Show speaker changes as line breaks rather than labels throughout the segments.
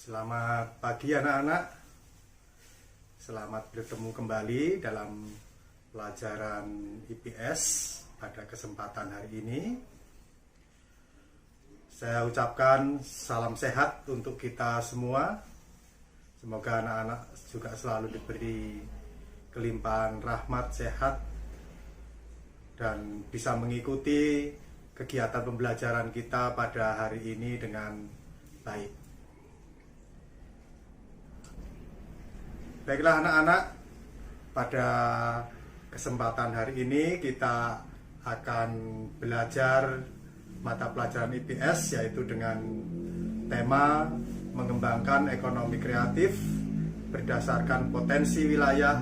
Selamat pagi anak-anak. Selamat bertemu kembali dalam pelajaran IPS pada kesempatan hari ini. Saya ucapkan salam sehat untuk kita semua. Semoga anak-anak juga selalu diberi kelimpahan rahmat, sehat, dan bisa mengikuti kegiatan pembelajaran kita pada hari ini dengan baik. Baiklah anak-anak, pada kesempatan hari ini kita akan belajar mata pelajaran IPS, yaitu dengan tema mengembangkan ekonomi kreatif berdasarkan potensi wilayah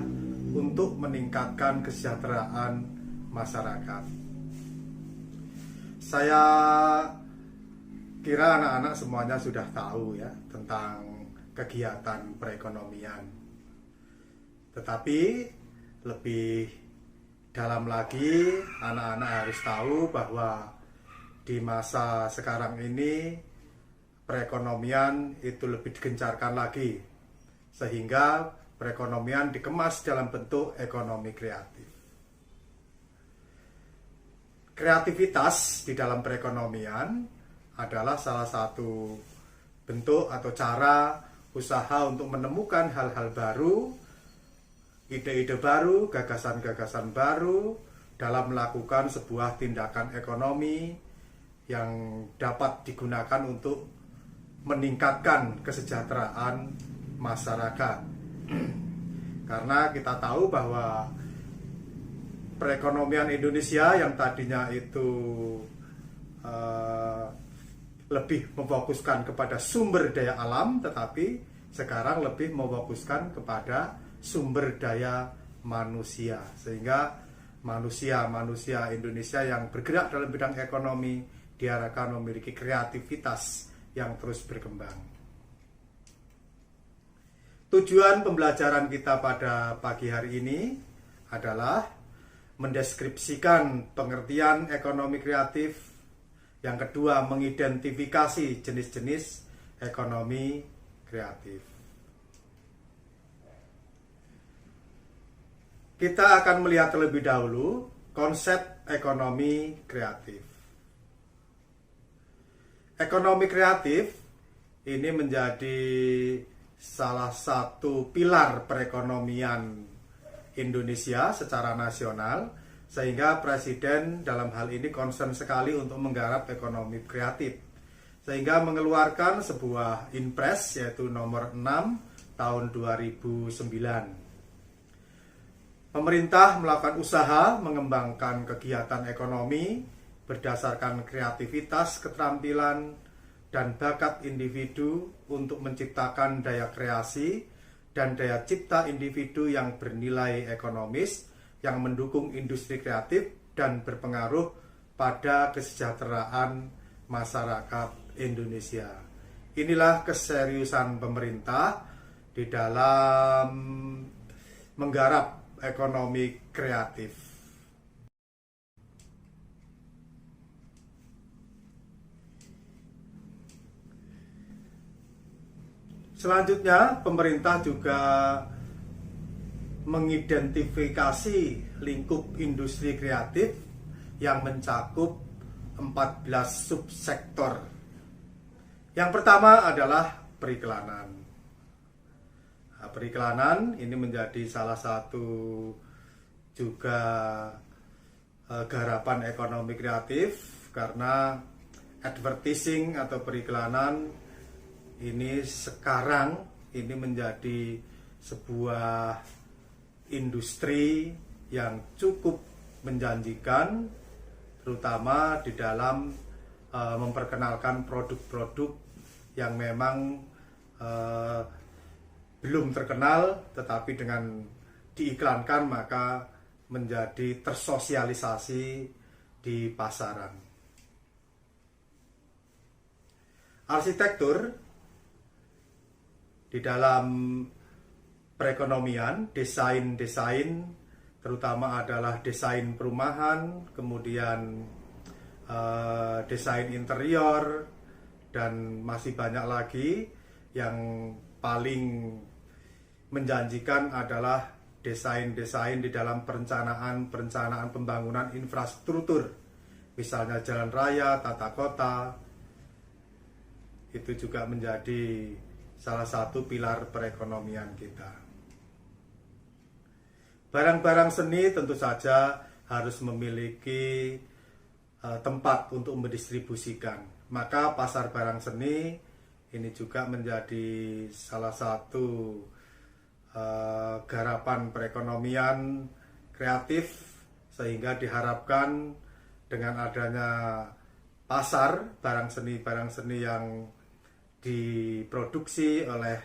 untuk meningkatkan kesejahteraan masyarakat. Saya kira anak-anak semuanya sudah tahu ya tentang kegiatan perekonomian. Tetapi lebih dalam lagi, anak-anak harus tahu bahwa di masa sekarang ini perekonomian itu lebih digencarkan lagi, sehingga perekonomian dikemas dalam bentuk ekonomi kreatif. Kreativitas di dalam perekonomian adalah salah satu bentuk atau cara usaha untuk menemukan hal-hal baru, ide-ide baru, gagasan-gagasan baru dalam melakukan sebuah tindakan ekonomi yang dapat digunakan untuk meningkatkan kesejahteraan masyarakat. Karena kita tahu bahwa perekonomian Indonesia yang tadinya itu lebih memfokuskan kepada sumber daya alam, tetapi sekarang lebih memfokuskan kepada sumber daya manusia, sehingga manusia Indonesia yang bergerak dalam bidang ekonomi diharapkan memiliki kreativitas yang terus berkembang. Tujuan pembelajaran kita pada pagi hari ini adalah mendeskripsikan pengertian ekonomi kreatif. Yang kedua, mengidentifikasi jenis-jenis ekonomi kreatif. Kita akan melihat terlebih dahulu konsep ekonomi kreatif. Ekonomi kreatif ini menjadi salah satu pilar perekonomian Indonesia secara nasional, sehingga Presiden dalam hal ini concern sekali untuk menggarap ekonomi kreatif, sehingga mengeluarkan sebuah Inpres yaitu nomor 6 tahun 2009. Pemerintah melakukan usaha mengembangkan kegiatan ekonomi berdasarkan kreativitas, keterampilan, dan bakat individu untuk menciptakan daya kreasi dan daya cipta individu yang bernilai ekonomis, yang mendukung industri kreatif dan berpengaruh pada kesejahteraan masyarakat Indonesia. Inilah keseriusan pemerintah di dalam menggarap ekonomi kreatif. Selanjutnya, pemerintah juga mengidentifikasi lingkup industri kreatif yang mencakup 14 subsektor. Yang pertama adalah periklanan. Periklanan ini menjadi salah satu juga garapan ekonomi kreatif, karena advertising atau periklanan ini sekarang ini menjadi sebuah industri yang cukup menjanjikan, terutama di dalam memperkenalkan produk-produk yang memang belum terkenal, tetapi dengan diiklankan maka menjadi tersosialisasi di pasaran. Arsitektur di dalam perekonomian, desain terutama adalah desain perumahan, kemudian desain interior, dan masih banyak lagi. yang paling menjanjikan adalah desain-desain di dalam perencanaan pembangunan infrastruktur, misalnya jalan raya, tata kota. Itu juga menjadi salah satu pilar perekonomian kita. Barang-barang seni tentu saja harus memiliki tempat untuk mendistribusikan. Maka pasar barang seni ini juga menjadi salah satu garapan perekonomian kreatif, sehingga diharapkan dengan adanya pasar barang seni yang diproduksi oleh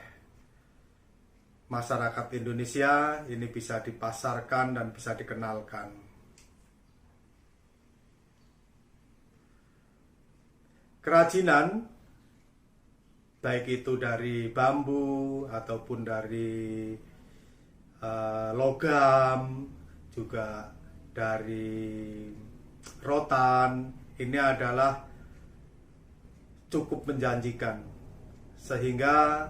masyarakat Indonesia ini bisa dipasarkan dan bisa dikenalkan. Kerajinan, baik itu dari bambu ataupun dari logam, juga dari rotan, ini adalah cukup menjanjikan, sehingga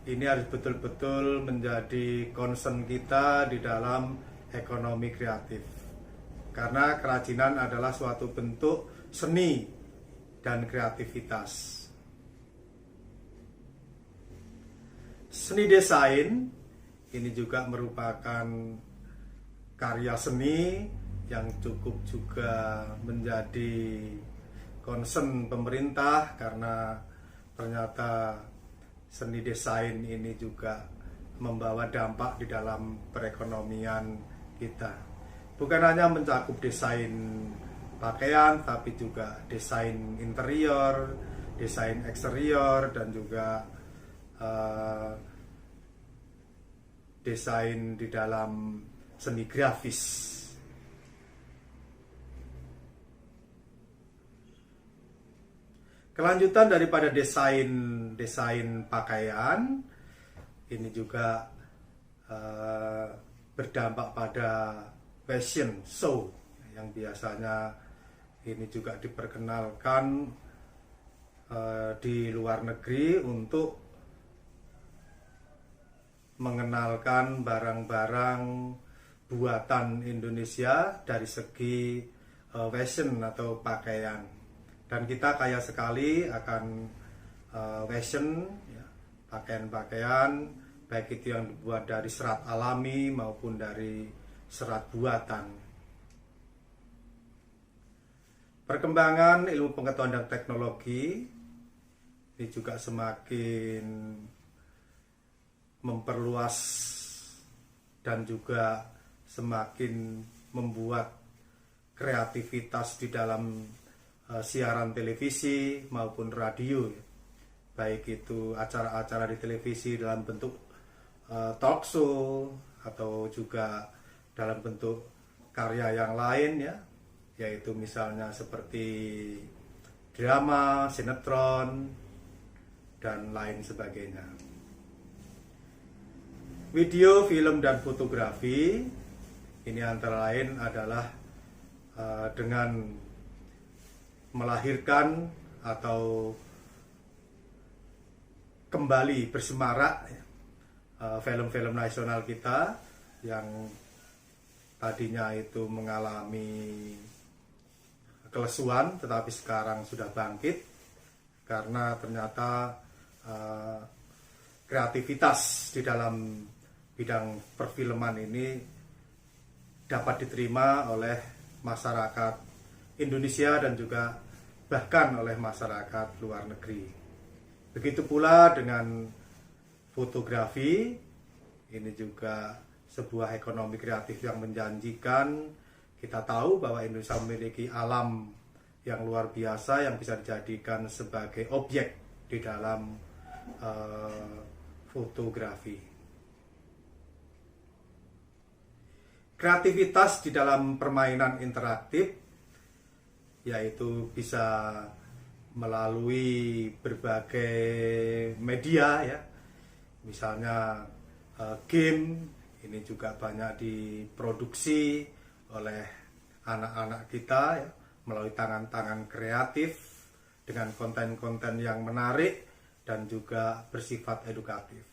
ini harus betul-betul menjadi concern kita di dalam ekonomi kreatif, karena kerajinan adalah suatu bentuk seni dan kreativitas. Seni desain ini juga merupakan karya seni yang cukup juga menjadi concern pemerintah, karena ternyata seni desain ini juga membawa dampak di dalam perekonomian kita. Bukan hanya mencakup desain pakaian, tapi juga desain interior, desain eksterior, dan juga desain di dalam seni grafis. Kelanjutan daripada desain pakaian ini juga berdampak pada fashion show yang biasanya ini juga diperkenalkan di luar negeri untuk mengenalkan barang-barang buatan Indonesia dari segi fashion atau pakaian. Dan kita kaya sekali akan fashion, ya, pakaian-pakaian, baik itu yang dibuat dari serat alami maupun dari serat buatan. Perkembangan ilmu pengetahuan dan teknologi ini juga semakin memperluas dan juga semakin membuat kreativitas di dalam siaran televisi maupun radio, baik itu acara-acara di televisi dalam bentuk talk show atau juga dalam bentuk karya yang lain, ya, yaitu misalnya seperti drama, sinetron, dan lain sebagainya. Video, film, dan fotografi ini antara lain adalah dengan melahirkan atau kembali bersemarak film-film nasional kita yang tadinya itu mengalami kelesuan, tetapi sekarang sudah bangkit karena ternyata kreativitas di dalam bidang perfilman ini dapat diterima oleh masyarakat Indonesia dan juga bahkan oleh masyarakat luar negeri. Begitu pula dengan fotografi, ini juga sebuah ekonomi kreatif yang menjanjikan. Kita tahu bahwa Indonesia memiliki alam yang luar biasa yang bisa dijadikan sebagai objek di dalam fotografi. Kreativitas di dalam permainan interaktif, yaitu bisa melalui berbagai media, ya, misalnya game ini juga banyak diproduksi oleh anak-anak kita, ya, melalui tangan-tangan kreatif dengan konten-konten yang menarik dan juga bersifat edukatif.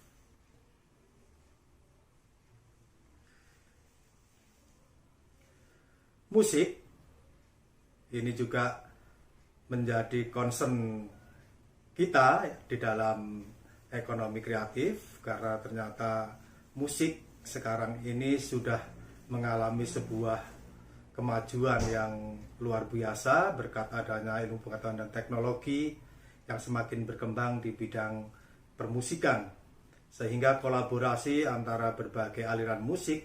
Musik ini juga menjadi concern kita di dalam ekonomi kreatif, karena ternyata musik sekarang ini sudah mengalami sebuah kemajuan yang luar biasa berkat adanya ilmu pengetahuan dan teknologi yang semakin berkembang di bidang permusikan, sehingga kolaborasi antara berbagai aliran musik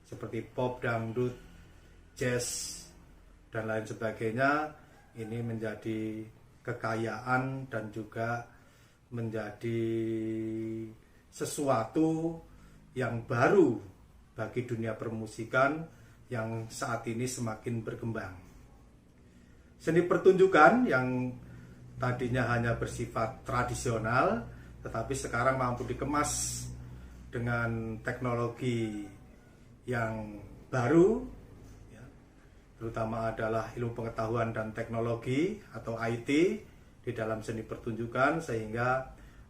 seperti pop, dangdut, jazz, dan lain sebagainya ini menjadi kekayaan dan juga menjadi sesuatu yang baru bagi dunia permusikan yang saat ini semakin berkembang. Seni pertunjukan yang tadinya hanya bersifat tradisional tetapi sekarang mampu dikemas dengan teknologi yang baru, terutama adalah ilmu pengetahuan dan teknologi atau IT di dalam seni pertunjukan, sehingga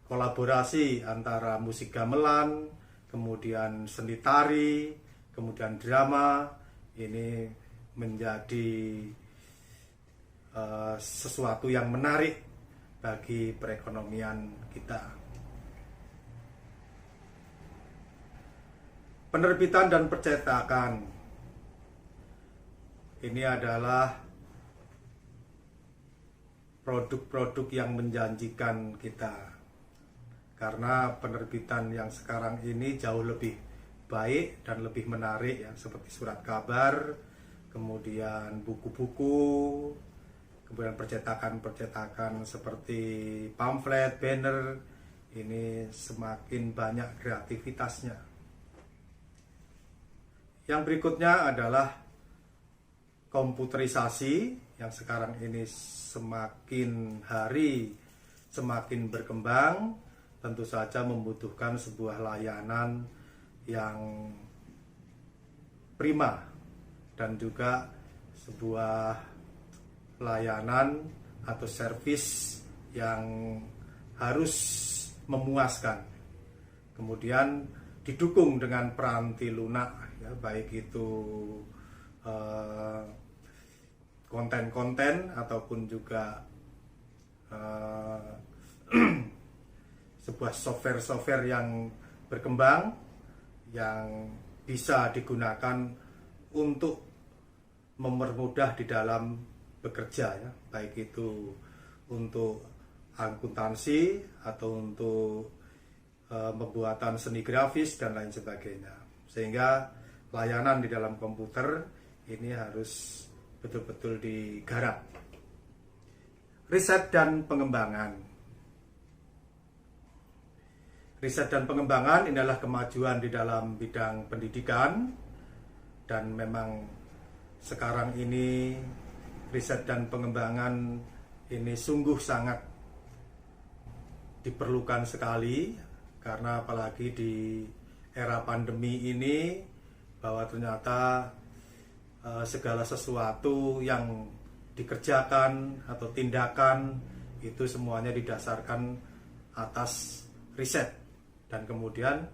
kolaborasi antara musik gamelan, kemudian seni tari, kemudian drama ini menjadi sesuatu yang menarik bagi perekonomian kita. Penerbitan dan percetakan ini adalah produk-produk yang menjanjikan kita, karena penerbitan yang sekarang ini jauh lebih baik dan lebih menarik ya, seperti surat kabar, kemudian buku-buku, kemudian percetakan-percetakan seperti pamflet, banner, ini semakin banyak kreativitasnya. Yang berikutnya adalah komputerisasi yang sekarang ini semakin hari semakin berkembang, tentu saja membutuhkan sebuah layanan yang prima dan juga sebuah layanan atau servis yang harus memuaskan. Kemudian didukung dengan peranti lunak ya, baik itu konten-konten ataupun juga sebuah software-software yang berkembang yang bisa digunakan untuk mempermudah di dalam bekerja ya, baik itu untuk akuntansi atau untuk pembuatan seni grafis dan lain sebagainya, sehingga layanan di dalam komputer ini harus betul-betul digarap. Riset dan pengembangan. Riset dan pengembangan ini adalah kemajuan di dalam bidang pendidikan, dan memang sekarang ini riset dan pengembangan ini sungguh sangat diperlukan sekali, karena apalagi di era pandemi ini bahwa ternyata segala sesuatu yang dikerjakan atau tindakan itu semuanya didasarkan atas riset, dan kemudian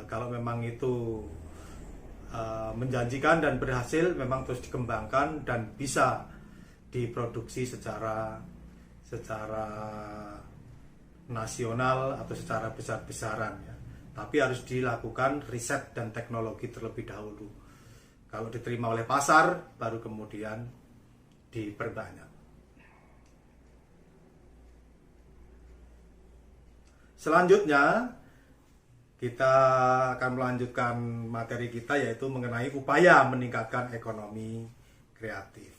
kalau memang itu menjanjikan dan berhasil, memang terus dikembangkan dan bisa diproduksi secara nasional atau secara besar-besaran ya. Tapi harus dilakukan riset dan teknologi terlebih dahulu. Kalau diterima oleh pasar, baru kemudian diperbanyak. Selanjutnya, kita akan melanjutkan materi kita, yaitu mengenai upaya meningkatkan ekonomi kreatif.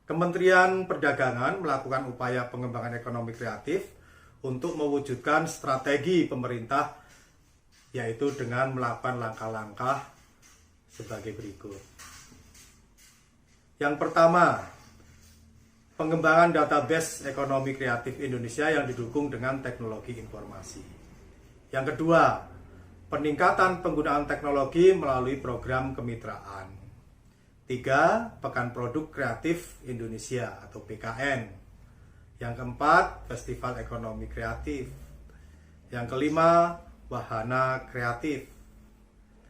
Kementerian Perdagangan melakukan upaya pengembangan ekonomi kreatif untuk mewujudkan strategi pemerintah, yaitu dengan melakukan langkah-langkah sebagai berikut. Yang pertama, pengembangan database ekonomi kreatif Indonesia yang didukung dengan teknologi informasi. Yang kedua, peningkatan penggunaan teknologi melalui program kemitraan. 3. Pekan Produk Kreatif Indonesia atau PKN. Yang keempat, festival ekonomi kreatif. Yang kelima, wahana kreatif.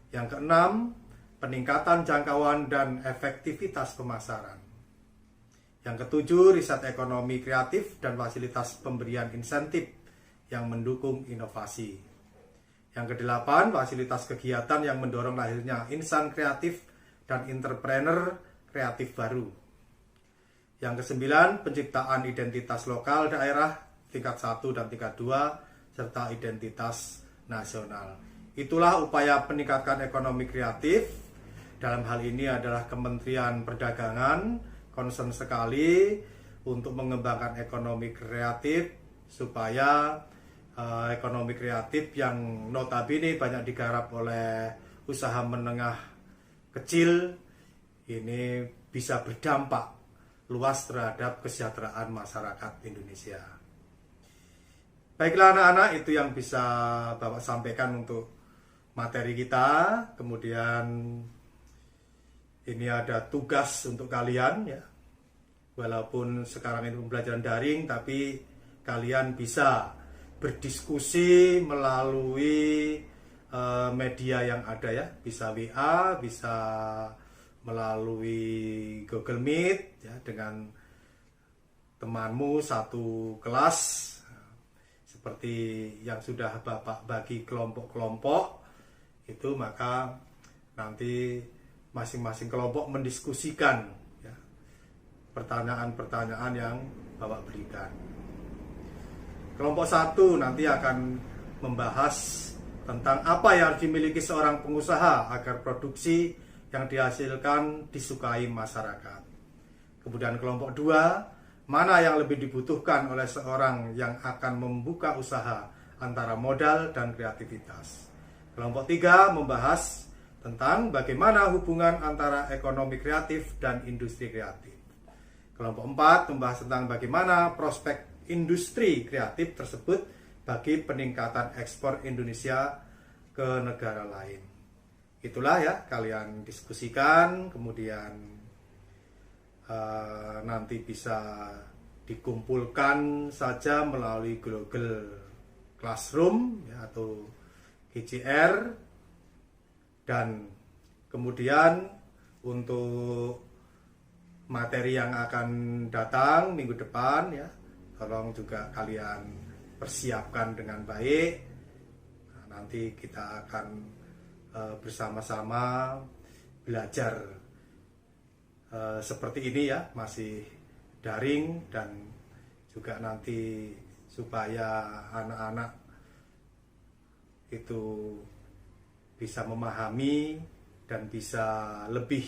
Yang keenam, peningkatan jangkauan dan efektivitas pemasaran. Yang ketujuh, riset ekonomi kreatif dan fasilitas pemberian insentif yang mendukung inovasi. Yang kedelapan, fasilitas kegiatan yang mendorong lahirnya insan kreatif dan entrepreneur kreatif baru. Yang kesembilan, penciptaan identitas lokal daerah tingkat 1 dan tingkat 2 serta identitas nasional. Itulah upaya peningkatan ekonomi kreatif. Dalam hal ini adalah Kementerian Perdagangan concern sekali untuk mengembangkan ekonomi kreatif supaya ekonomi kreatif yang notabene banyak digarap oleh usaha menengah kecil ini bisa berdampak luas terhadap kesejahteraan masyarakat Indonesia. Baiklah anak-anak, itu yang bisa Bapak sampaikan untuk materi kita. Kemudian ini ada tugas untuk kalian ya. Walaupun sekarang ini pembelajaran daring, tapi kalian bisa berdiskusi melalui media yang ada ya. Bisa WA, bisa melalui Google Meet ya, dengan temanmu satu kelas seperti yang sudah Bapak bagi kelompok-kelompok itu, maka nanti masing-masing kelompok mendiskusikan ya, pertanyaan-pertanyaan yang Bapak berikan. Kelompok 1 nanti akan membahas tentang apa yang dimiliki seorang pengusaha agar produksi yang dihasilkan disukai masyarakat. Kemudian kelompok 2, mana yang lebih dibutuhkan oleh seorang yang akan membuka usaha antara modal dan kreativitas. Kelompok 3 membahas tentang bagaimana hubungan antara ekonomi kreatif dan industri kreatif. Kelompok 4 membahas tentang bagaimana prospek industri kreatif tersebut bagi peningkatan ekspor Indonesia ke negara lain. Itulah ya, kalian diskusikan, kemudian nanti bisa dikumpulkan saja melalui Google Classroom ya, atau GCR. Dan kemudian untuk materi yang akan datang minggu depan ya, tolong juga kalian persiapkan dengan baik. Nah, nanti kita akan bersama-sama belajar seperti ini ya, masih daring, dan juga nanti supaya anak-anak itu bisa memahami dan bisa lebih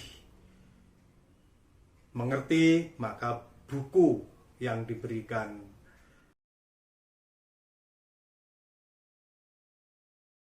mengerti, maka buku yang diberikan